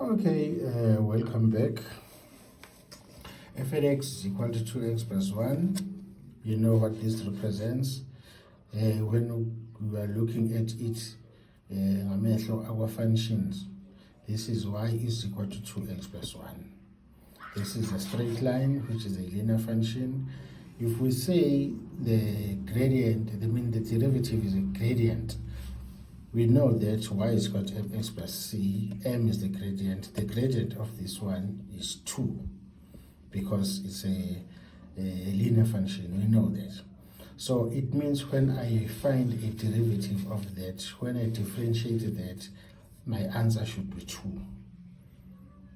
Okay, welcome back. F at x is equal to 2x plus 1. You know what this represents. When we are looking at it, our functions, this is y is equal to 2x plus 1. This is a straight line, which is a linear function. If we say the gradient, the derivative is a gradient, we know that y is equal to mx plus c, m is the gradient. The gradient of this one is 2 because it's a linear function, we know that. So it means when I find a derivative of that, when I differentiate that, my answer should be 2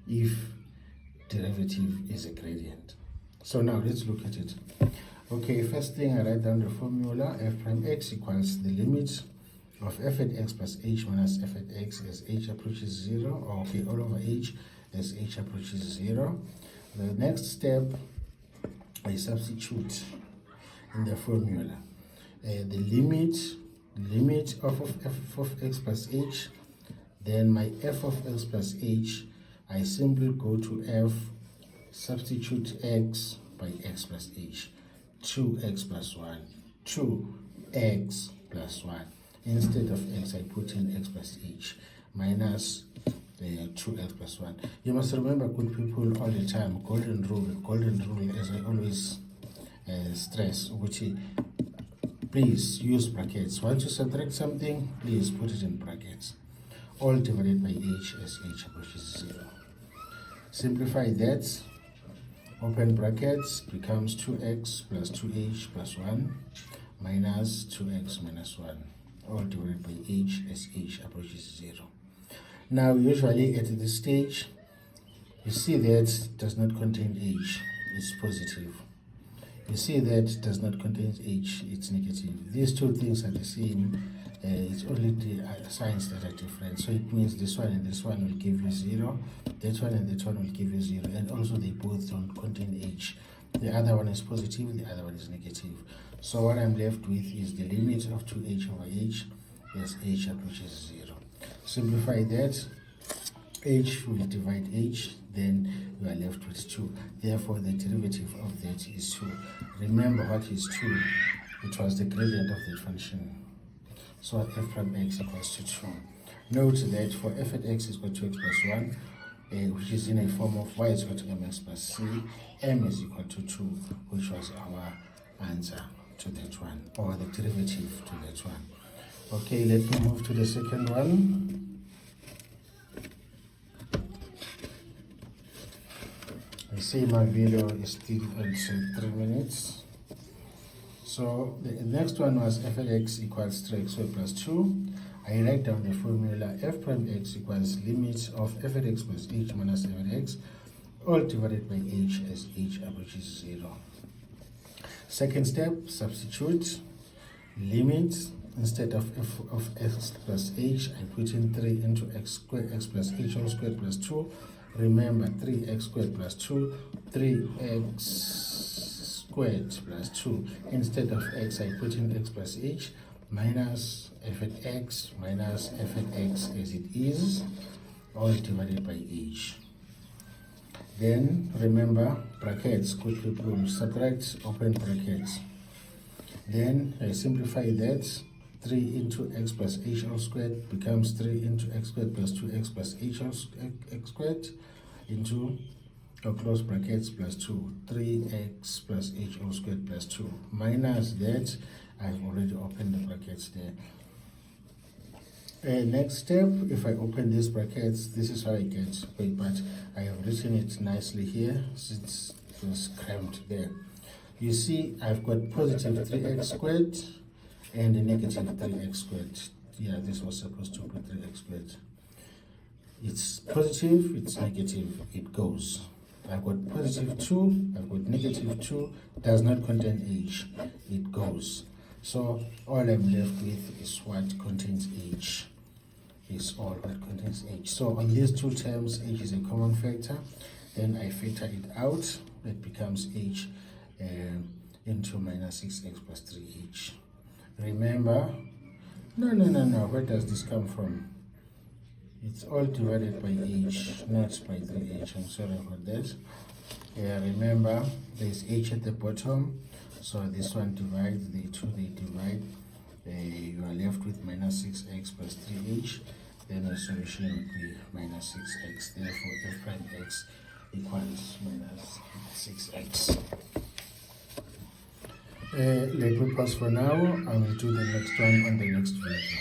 if derivative is a gradient. So now let's look at it. Okay, first thing I write down the formula, f prime x equals the limit of f at x plus h minus f at x as h approaches 0, or okay, all over h as h approaches 0. The next step, I substitute in the formula the limit of f of x plus h. Then my f of x plus h, I simply go to f, substitute x by x plus h, 2x plus 1, 2x plus 1. Instead of x, I put in x plus h minus 2x plus 1. You must remember, good people, all the time, golden rule, as I always stress, which is, please use brackets. Once you subtract something, please put it in brackets. All divided by h as h approaches 0. Simplify that. Open brackets becomes 2x plus 2h plus 1 minus 2x minus 1. All divided by h as h approaches 0. Now, usually at this stage, you see that does not contain h, it's positive. You see that does not contain h, it's negative. These two things are the same, it's only the signs that are different. So it means this one and this one will give you 0, that one and that one will give you 0, and also they both don't contain h. The other one is positive, the other one is negative. So what I'm left with is the limit of 2h over h as h approaches 0. Simplify that, h will divide h, then you are left with 2. Therefore, the derivative of that is 2. Remember what is 2? It was the gradient of the function. So f prime x equals to 2. Note that for f at x is equal to x plus 1, which is in a form of y is equal to mx plus c, m is equal to 2, which was our answer to that one, or the derivative to that one. Okay, let me move to the second one. I see my video is still at 3 minutes. So the next one was f at x equals 3xy plus 2. I write down the formula f prime x equals limit of f at x plus h minus f at x, all divided by h as h approaches 0. Second step, substitute limit. Instead of f of x plus h, I put in 3 into x squared, x plus h all squared plus 2. Remember, 3x squared plus 2, 3x squared plus 2. Instead of x, I put in x plus h minus f at x minus f at x as it is, all divided by h. Then remember, brackets, good people, subtract, open brackets. Then I simplify that. 3 into x plus h all squared becomes 3 into x squared plus 2x plus h all x squared into, close brackets, plus 2. 3x plus h all squared plus 2. Minus that, I've already opened the brackets there. Next step, if I open these brackets, this is how I get, but I have written it nicely here since it was cramped there. You see, I've got positive 3x squared and a negative 3x squared. Yeah, this was supposed to be 3x squared. It's positive, it's negative, it goes. I've got positive 2, I've got negative 2, does not contain h, it goes. So all I'm left with is what contains h, is all that contains h. So on these two terms, h is a common factor, then I factor it out, it becomes h into minus 6x plus 3h. Remember, no, where does this come from? It's all divided by h, not by 3h. I'm sorry about that. Remember, there's h at the bottom, so this one divides, the two they divide. You are left with minus 6x plus 3h. Then the solution would be minus 6x. Therefore, f prime x equals minus 6x. Let me pause for now. I will do the next one on the next video.